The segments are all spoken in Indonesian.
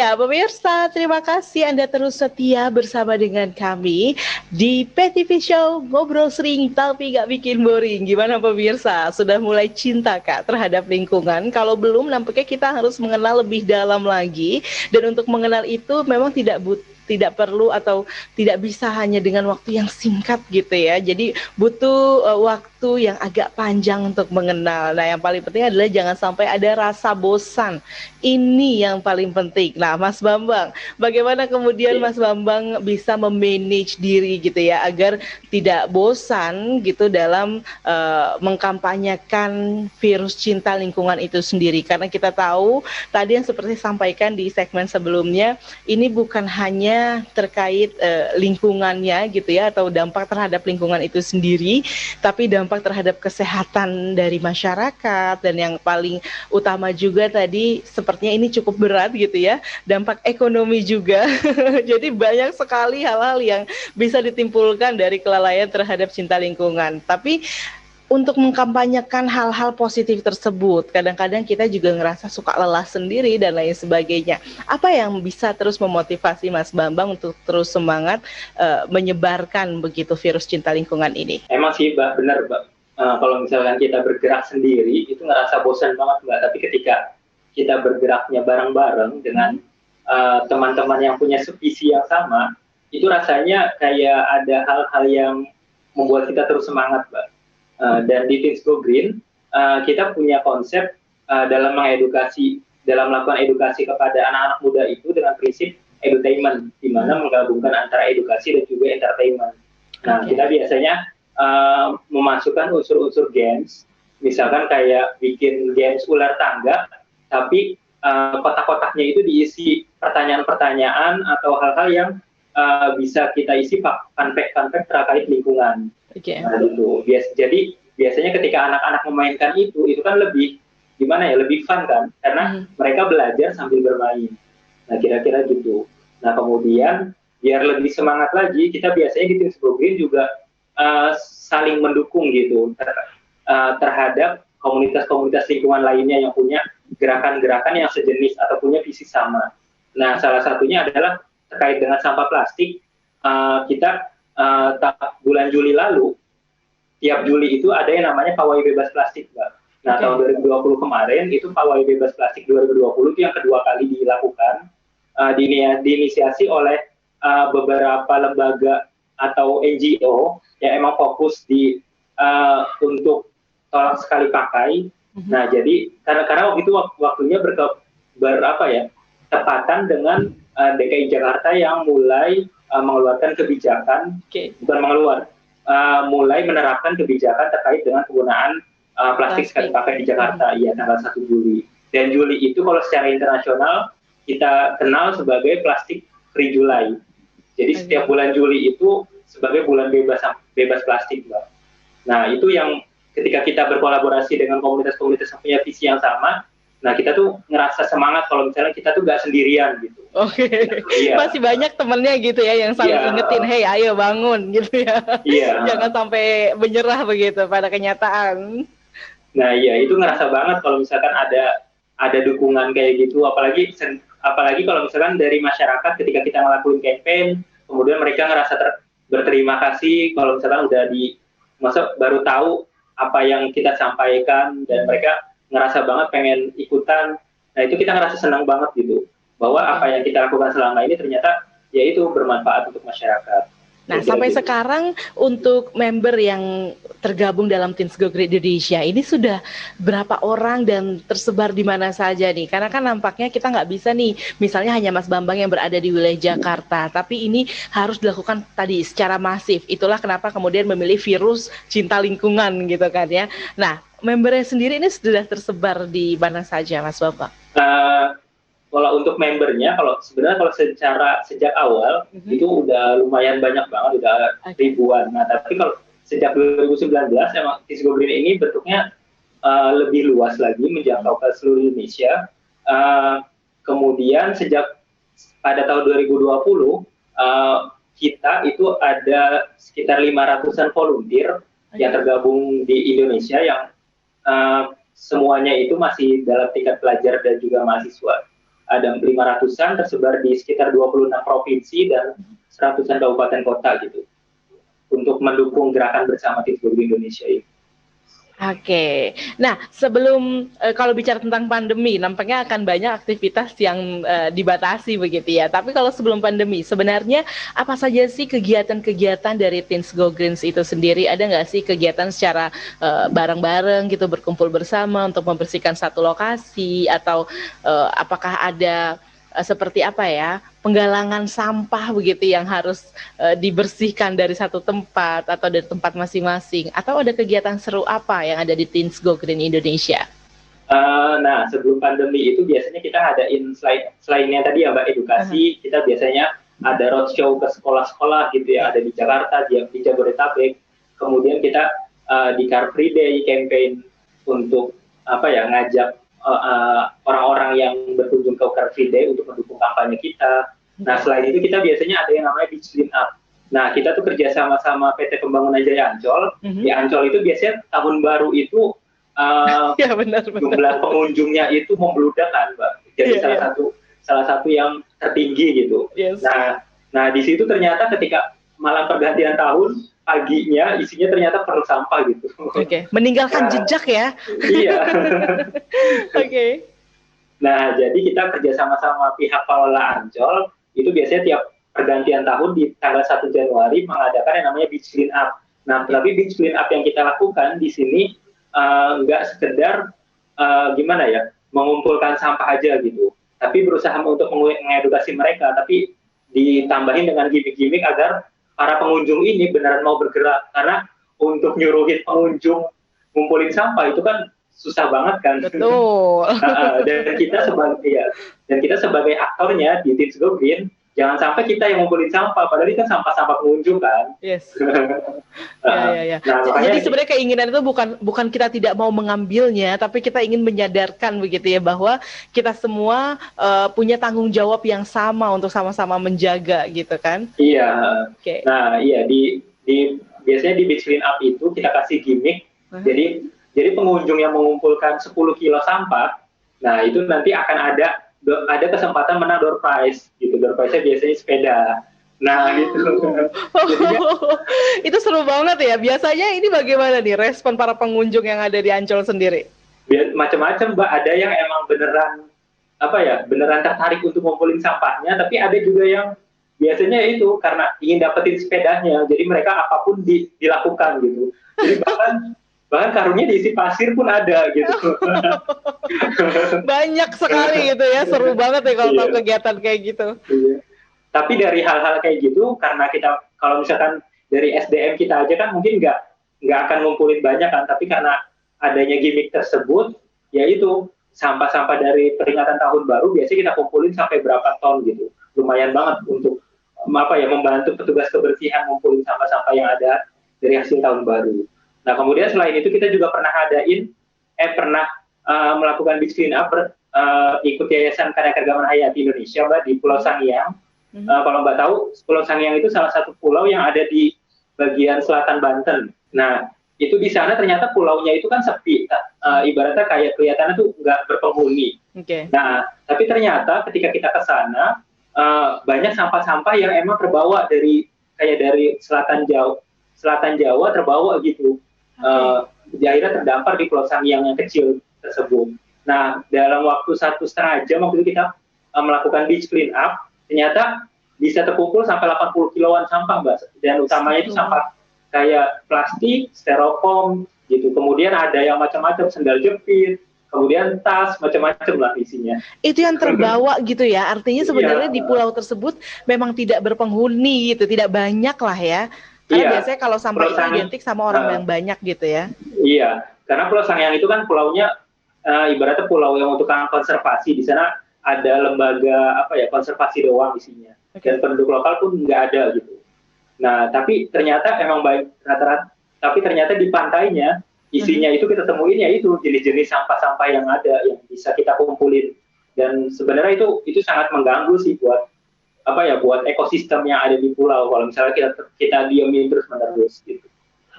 Ya, pemirsa, terima kasih Anda terus setia bersama dengan kami di PTV Show Ngobrol Sering Tapi Gak Bikin Boring. Gimana pemirsa, sudah mulai cinta Kak terhadap lingkungan? Kalau belum, nampaknya kita harus mengenal lebih dalam lagi. Dan untuk mengenal itu memang tidak perlu atau tidak bisa hanya dengan waktu yang singkat gitu ya. Jadi butuh waktu yang agak panjang untuk mengenal. Nah, yang paling penting adalah jangan sampai ada rasa bosan. Ini yang paling penting. Nah, Mas Bambang, bagaimana kemudian Mas Bambang bisa memanage diri gitu ya agar tidak bosan gitu dalam mengkampanyekan virus cinta lingkungan itu sendiri? Karena kita tahu tadi yang seperti sampaikan di segmen sebelumnya, ini bukan hanya terkait lingkungannya gitu ya atau dampak terhadap lingkungan itu sendiri, tapi dampak terhadap kesehatan dari masyarakat dan yang paling utama juga tadi sepertinya ini cukup berat gitu ya, dampak ekonomi juga. Jadi banyak sekali hal-hal yang bisa ditimpulkan dari kelalaian terhadap cinta lingkungan. Tapi untuk mengkampanyekan hal-hal positif tersebut, kadang-kadang kita juga ngerasa suka lelah sendiri dan lain sebagainya. Apa yang bisa terus memotivasi Mas Bambang untuk terus semangat menyebarkan begitu virus cinta lingkungan ini? Emang sih Mbak, benar Mbak. Kalau misalkan kita bergerak sendiri, itu ngerasa bosan banget Mbak. Tapi ketika kita bergeraknya bareng-bareng dengan teman-teman yang punya visi yang sama, itu rasanya kayak ada hal-hal yang membuat kita terus semangat Mbak. Dan di Teens Go Green, kita punya konsep dalam melakukan edukasi kepada anak-anak muda itu dengan prinsip edutainment, di mana menggabungkan antara edukasi dan juga entertainment. Nah, kita biasanya memasukkan unsur-unsur games, misalkan kayak bikin games ular tangga, tapi kotak-kotaknya itu diisi pertanyaan-pertanyaan atau hal-hal yang bisa kita isi fun fact terkait lingkungan. Nah, gitu. Jadi biasanya ketika anak-anak memainkan itu kan lebih lebih fun kan, karena mereka belajar sambil bermain. Nah, kira-kira gitu. Nah, kemudian biar lebih semangat lagi, kita biasanya di Teens Go Green juga saling mendukung gitu terhadap komunitas-komunitas lingkungan lainnya yang punya gerakan-gerakan yang sejenis atau punya visi sama. Nah, salah satunya adalah terkait dengan sampah plastik. Kita bulan Juli lalu, tiap Juli itu ada yang namanya Pawai Bebas Plastik, Mbak. Nah, tahun 2020 kemarin itu Pawai Bebas Plastik 2020 itu yang kedua kali dilakukan, diinisiasi oleh beberapa lembaga atau NGO yang emang fokus untuk tolak sekali pakai. Nah, jadi karena waktu itu waktunya tepatan dengan DKI Jakarta yang mulai mengeluarkan kebijakan, mulai menerapkan kebijakan terkait dengan penggunaan plastik sekali pakai di Jakarta, tanggal 1 Juli. Dan Juli itu kalau secara internasional kita kenal sebagai Plastik Free July. Jadi setiap bulan Juli itu sebagai bulan bebas plastik, Mbak. Nah, itu yang ketika kita berkolaborasi dengan komunitas-komunitas yang punya visi yang sama, nah kita tuh ngerasa semangat kalau misalnya kita tuh gak sendirian gitu. Masih banyak temennya gitu ya yang saling ingetin, hey ayo bangun gitu ya. Jangan sampai menyerah begitu pada kenyataan. Nah iya, itu ngerasa banget kalau misalkan ada dukungan kayak gitu, apalagi kalau misalkan dari masyarakat ketika kita ngelakuin campaign, kemudian mereka ngerasa berterima kasih kalau misalkan baru tahu apa yang kita sampaikan dan mereka ngerasa banget pengen ikutan. Nah, itu kita ngerasa senang banget gitu, bahwa apa yang kita lakukan selama ini ternyata yaitu bermanfaat untuk masyarakat. Nah, sampai sekarang untuk member yang tergabung dalam Teens Go Green Indonesia ini sudah berapa orang dan tersebar di mana saja nih? Karena kan nampaknya kita nggak bisa nih, misalnya hanya Mas Bambang yang berada di wilayah Jakarta, tapi ini harus dilakukan tadi secara masif. Itulah kenapa kemudian memilih virus cinta lingkungan gitu kan ya. Nah, membernya sendiri ini sudah tersebar di mana saja, Mas Bambang? Kalau untuk membernya, sebenarnya secara sejak awal itu udah lumayan banyak banget, udah ribuan. Nah, tapi kalau sejak 2019 emang Teens Go Green ini bentuknya lebih luas lagi, menjangkau ke seluruh Indonesia. Kemudian sejak pada tahun 2020 kita itu ada sekitar 500-an volunteer yang tergabung di Indonesia yang semuanya itu masih dalam tingkat pelajar dan juga mahasiswa. ada 500-an tersebar di sekitar 26 provinsi dan 100-an kabupaten kota gitu untuk mendukung gerakan bersama Teens Go Green Indonesia ini. Oke, nah sebelum kalau bicara tentang pandemi, nampaknya akan banyak aktivitas yang dibatasi begitu ya. Tapi kalau sebelum pandemi, sebenarnya apa saja sih kegiatan-kegiatan dari Teens Go Greens itu sendiri? Ada nggak sih kegiatan secara bareng-bareng gitu, berkumpul bersama untuk membersihkan satu lokasi, atau apakah ada seperti apa ya, penggalangan sampah begitu yang harus dibersihkan dari satu tempat atau dari tempat masing-masing, atau ada kegiatan seru apa yang ada di Teens Go Green Indonesia? Nah, sebelum pandemi itu biasanya kita adain selainnya tadi ya Mbak edukasi, kita biasanya ada roadshow ke sekolah-sekolah gitu ya, ada di Jakarta, di Jabodetabek. Kemudian kita di Car Free Day campaign untuk ngajak orang-orang yang berkunjung ke Car Free Day untuk mendukung kampanye kita. Nah, selain itu kita biasanya ada yang namanya Beach Clean Up. Nah, kita tuh kerja sama PT Pembangunan Jaya Ancol. Di Ancol itu biasanya tahun baru itu ya, benar. jumlah pengunjungnya itu membludak kan, Mbak. Jadi salah satu yang tertinggi gitu. Yes. Nah di situ ternyata ketika malam pergantian tahun paginya isinya ternyata perlu sampah gitu. Oke. Meninggalkan jejak ya. Iya. Oke. Nah, jadi kita kerja sama pihak pengelola Ancol, itu biasanya tiap pergantian tahun di tanggal 1 Januari mengadakan yang namanya Beach Clean Up. Nah, tapi Beach Clean Up yang kita lakukan di sini nggak sekedar mengumpulkan sampah aja gitu, tapi berusaha untuk mengedukasi mereka, tapi ditambahin dengan gimmick-gimmick agar para pengunjung ini beneran mau bergerak, karena untuk nyuruhin pengunjung ngumpulin sampah itu kan susah banget kan. Betul. Dan kita sebagai aktornya di Teens Go Green, jangan sampai kita yang ngumpulin sampah, padahal itu kan sampah-sampah pengunjung kan. Yes. Ya. Nah, jadi sebenarnya keinginan itu bukan kita tidak mau mengambilnya, tapi kita ingin menyadarkan begitu ya, bahwa kita semua punya tanggung jawab yang sama untuk sama-sama menjaga gitu kan. Iya. Okay. Nah, iya biasanya di Beach Clean Up itu kita kasih gimmick. Jadi pengunjung yang mengumpulkan 10 kilo sampah, nah itu nanti akan ada kesempatan menang door prize gitu. Door prize-nya biasanya sepeda. Nah gitu. Itu seru banget ya. Biasanya ini bagaimana nih respon para pengunjung yang ada di Ancol sendiri? Macam-macam, Mbak. Ada yang emang beneran tertarik untuk ngumpulin sampahnya, tapi ada juga yang biasanya itu karena ingin dapetin sepedanya, jadi mereka apapun dilakukan gitu. Jadi bahkan karungnya diisi pasir pun ada gitu. Banyak sekali gitu ya, seru banget ya kalau tahu kegiatan kayak gitu. Iya. Tapi dari hal-hal kayak gitu, karena kita kalau misalkan dari SDM kita aja kan mungkin nggak akan ngumpulin banyak kan, tapi karena adanya gimmick tersebut, yaitu sampah-sampah dari peringatan tahun baru biasanya kita kumpulin sampai berapa ton gitu. Lumayan banget untuk membantu petugas kebersihan ngumpulin sampah-sampah yang ada dari hasil tahun baru. Nah, kemudian selain itu kita juga pernah melakukan Beach Clean Up ikut Yayasan Karyakeragaman Hayati Indonesia, Mbak, di Pulau Sangiang. Kalau Mbak tahu, Pulau Sangiang itu salah satu pulau yang ada di bagian selatan Banten. Nah, itu di sana ternyata pulaunya itu kan sepi, ibaratnya kayak kelihatannya tuh nggak berpenghuni. Okay. Nah, tapi ternyata ketika kita ke sana, banyak sampah-sampah yang emang terbawa dari selatan Jawa terbawa gitu. Akhirnya terdampar di Pulau Sangiang yang kecil tersebut. Nah, dalam waktu 1,5 jam waktu itu kita melakukan beach clean up, ternyata bisa terkumpul sampai 80 kiloan sampah, Mbak. Dan utamanya itu sampah kayak plastik, styrofoam gitu. Kemudian ada yang macam-macam, sendal jepit, kemudian tas, macam-macam lah isinya. Itu yang terbawa gitu ya. Artinya sebenarnya di pulau tersebut memang tidak berpenghuni gitu, tidak banyak lah ya. Karena biasanya kalau sampah itu identik sama orang yang banyak gitu ya. Iya, karena Pulau Sangiang itu kan pulaunya ibaratnya pulau yang untuk konservasi. Di sana ada lembaga konservasi doang isinya. Dan penduduk lokal pun nggak ada gitu. Nah, tapi ternyata emang baik rata-rata. Tapi ternyata di pantainya isinya itu kita temuin ya itu jenis-jenis sampah-sampah yang ada yang bisa kita kumpulin. Dan sebenarnya itu sangat mengganggu sih buat ekosistem yang ada di pulau kalau misalnya kita diamin terus-menerus gitu.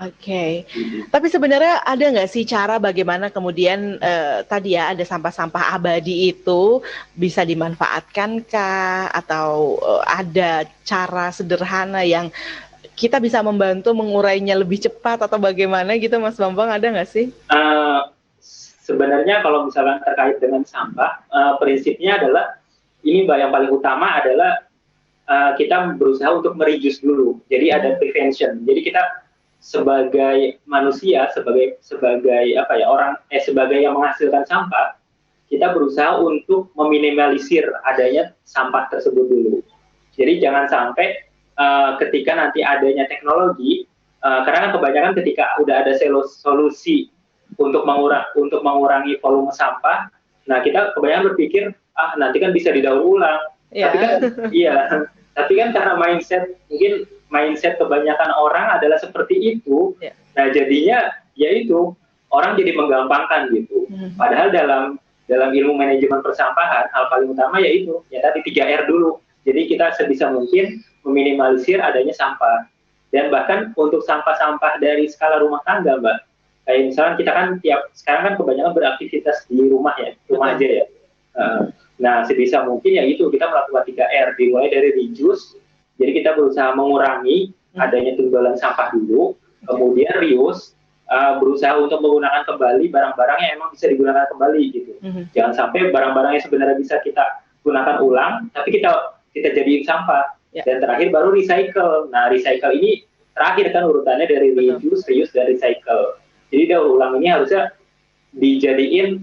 Oke, tapi sebenarnya ada nggak sih cara bagaimana kemudian tadi ya ada sampah-sampah abadi itu bisa dimanfaatkan kah atau ada cara sederhana yang kita bisa membantu mengurainya lebih cepat atau bagaimana gitu Mas Bambang, ada nggak sih? Sebenarnya kalau misalkan terkait dengan sampah, prinsipnya adalah ini Mbak, yang paling utama adalah kita berusaha untuk mereduce dulu. Jadi ada prevention. Jadi kita sebagai manusia, sebagai apa ya, sebagai yang menghasilkan sampah, kita berusaha untuk meminimalisir adanya sampah tersebut dulu. Jadi jangan sampai ketika nanti adanya teknologi, karena kan kebanyakan ketika udah ada solusi untuk mengurangi volume sampah, nah kita kebanyakan berpikir nanti kan bisa didaur ulang. Tapi kan iya, tapi kan karena mindset kebanyakan orang adalah seperti itu. Nah jadinya yaitu orang jadi menggampangkan gitu. Padahal dalam ilmu manajemen persampahan, hal paling utama yaitu ya tadi 3R dulu. Jadi kita sebisa mungkin meminimalisir adanya sampah. Dan bahkan untuk sampah-sampah dari skala rumah tangga, Mbak, kayak misalnya kita kan sekarang kan kebanyakan beraktivitas di rumah ya, rumah aja ya. Nah, sebisa mungkin ya itu kita melakukan 3R, dimulai dari reduce, jadi kita berusaha mengurangi adanya timbulan sampah dulu, kemudian reuse, berusaha untuk menggunakan kembali barang-barang yang emang bisa digunakan kembali gitu. Jangan sampai barang-barang yang sebenarnya bisa kita gunakan ulang, tapi kita jadiin sampah. Dan terakhir baru recycle. Nah, recycle ini terakhir kan urutannya dari reduce, reuse, dan recycle. Jadi daur ulang ini harusnya dijadiin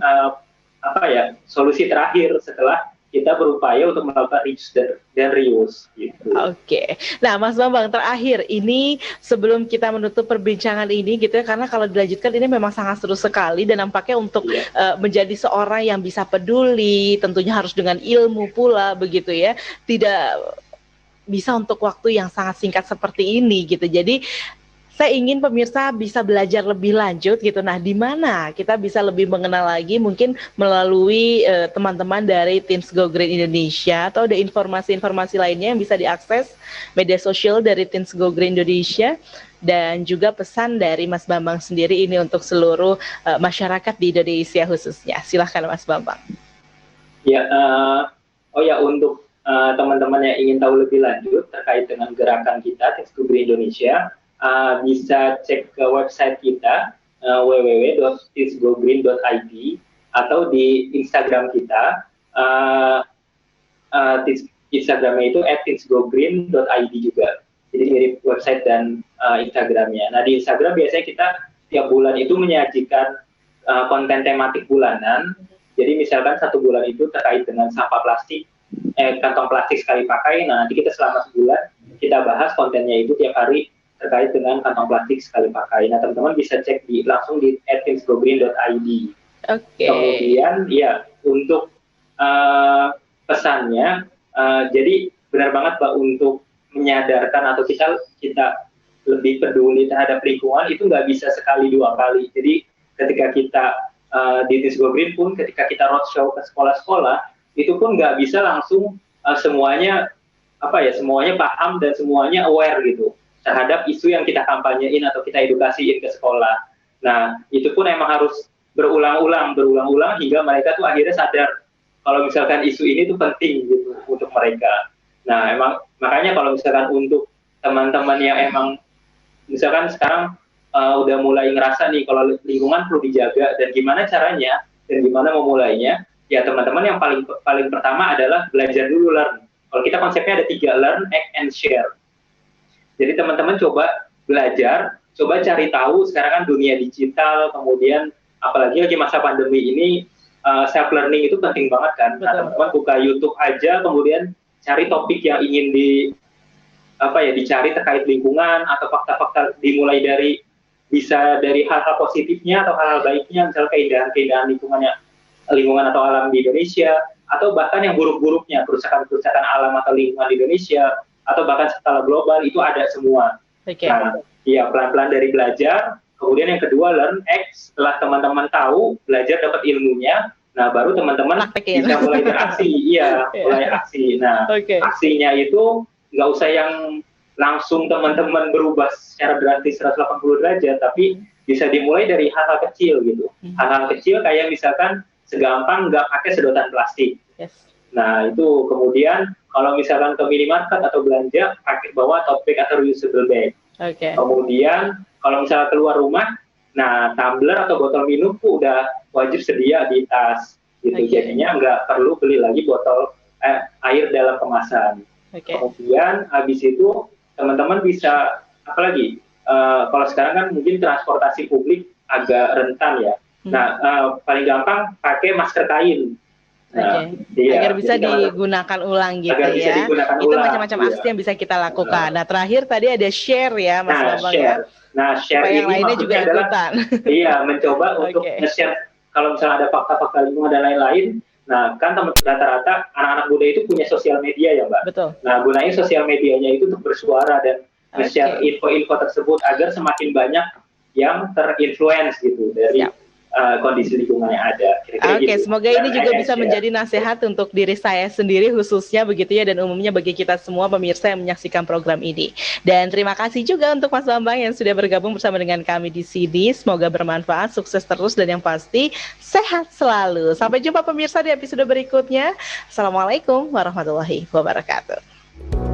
solusi terakhir setelah kita berupaya untuk melakukan reduce dan reuse. Gitu. Oke. Nah, Mas Bambang, terakhir ini sebelum kita menutup perbincangan ini gitu ya, karena kalau dilanjutkan ini memang sangat seru sekali dan nampaknya untuk menjadi seorang yang bisa peduli, tentunya harus dengan ilmu pula begitu ya. Tidak bisa untuk waktu yang sangat singkat seperti ini gitu. Jadi saya ingin pemirsa bisa belajar lebih lanjut gitu. Nah, di mana kita bisa lebih mengenal lagi mungkin melalui teman-teman dari Teens Go Green Indonesia atau ada informasi-informasi lainnya yang bisa diakses media sosial dari Teens Go Green Indonesia dan juga pesan dari Mas Bambang sendiri ini untuk seluruh masyarakat di Indonesia khususnya. Silahkan Mas Bambang. Ya, untuk teman-teman yang ingin tahu lebih lanjut terkait dengan gerakan kita Teens Go Green Indonesia, bisa cek ke website kita www.teensgogreen.id atau di Instagram kita, Instagramnya itu @teensgogreen.id juga. Jadi mirip website dan Instagramnya. Nah, di Instagram biasanya kita tiap bulan itu menyajikan konten tematik bulanan. Jadi misalkan satu bulan itu terkait dengan sampah plastik, kantong plastik sekali pakai. Nah, nanti kita selama sebulan kita bahas kontennya itu tiap hari terkait dengan kantong plastik sekali pakai. Nah, teman-teman bisa cek langsung di @teensgogreen.id. Kemudian ya untuk pesannya, jadi benar banget Pak, untuk menyadarkan atau kita lebih peduli terhadap lingkungan itu nggak bisa sekali dua kali. Jadi ketika kita di Teens Go Green pun ketika kita roadshow ke sekolah-sekolah itu pun nggak bisa langsung semuanya paham dan semuanya aware gitu terhadap isu yang kita kampanyein atau kita edukasiin ke sekolah. Nah, itu pun emang harus berulang-ulang hingga mereka tuh akhirnya sadar kalau misalkan isu ini tuh penting gitu untuk mereka. Nah, emang makanya kalau misalkan untuk teman-teman yang emang misalkan sekarang udah mulai ngerasa nih kalau lingkungan perlu dijaga dan gimana caranya dan gimana memulainya, ya teman-teman yang paling pertama adalah belajar dulu, learn. Kalau kita konsepnya ada 3, learn, act, and share. Jadi teman-teman coba belajar, coba cari tahu sekarang kan dunia digital, kemudian apalagi lagi masa pandemi ini self learning itu penting banget kan. Nah, teman-teman buka YouTube aja, kemudian cari topik yang ingin dicari terkait lingkungan atau fakta-fakta, dimulai dari hal-hal positifnya atau hal-hal baiknya, misalnya keindahan lingkungan atau alam di Indonesia, atau bahkan yang buruk-buruknya, kerusakan alam atau lingkungan di Indonesia, atau bahkan skala global, itu ada semua. Nah, ya pelan-pelan dari belajar, kemudian yang kedua learn, act. Setelah teman-teman tahu, belajar dapat ilmunya, nah baru teman-teman bisa mulai beraksi, mulai aksi. Nah, aksinya itu nggak usah yang langsung teman-teman berubah secara drastis 180 derajat, tapi bisa dimulai dari hal-hal kecil gitu. Hal-hal kecil kayak misalkan segampang nggak pakai sedotan plastik. Yes. Nah, itu kemudian kalau misalkan ke minimarket atau belanja, pakai bawa tote bag atau reusable bag. Okay. Kemudian kalau misalnya keluar rumah, nah tumbler atau botol minum tuh udah wajib sedia di tas. Gitu. Okay. Jadinya nggak perlu beli lagi botol air dalam kemasan. Okay. Kemudian habis itu teman-teman bisa apalagi kalau sekarang kan mungkin transportasi publik agak rentan ya. Nah paling gampang pakai masker kain. Nah, iya, agar bisa digunakan ulang gitu ya. Itu macam-macam aksi yang bisa kita lakukan. Nah terakhir tadi ada share ya Mas Bambang ya. Nah share supaya ini yang lainnya juga ikutan. Iya, mencoba untuk nge-share kalau misalnya ada fakta-fakta lingkungan dan lain-lain. Nah kan rata-rata anak-anak muda itu punya sosial media ya Mbak. Betul. Nah gunain sosial medianya itu untuk bersuara dan nge-share info-info tersebut agar semakin banyak yang terinfluence gitu dari kondisi lingkungan yang ada. Oke, semoga ini juga bisa menjadi nasihat untuk diri saya sendiri khususnya begitu ya, dan umumnya bagi kita semua pemirsa yang menyaksikan program ini. Dan terima kasih juga untuk Mas Bambang yang sudah bergabung bersama dengan kami di sini. Semoga bermanfaat, sukses terus, dan yang pasti sehat selalu. Sampai jumpa pemirsa di episode berikutnya. Assalamualaikum warahmatullahi wabarakatuh.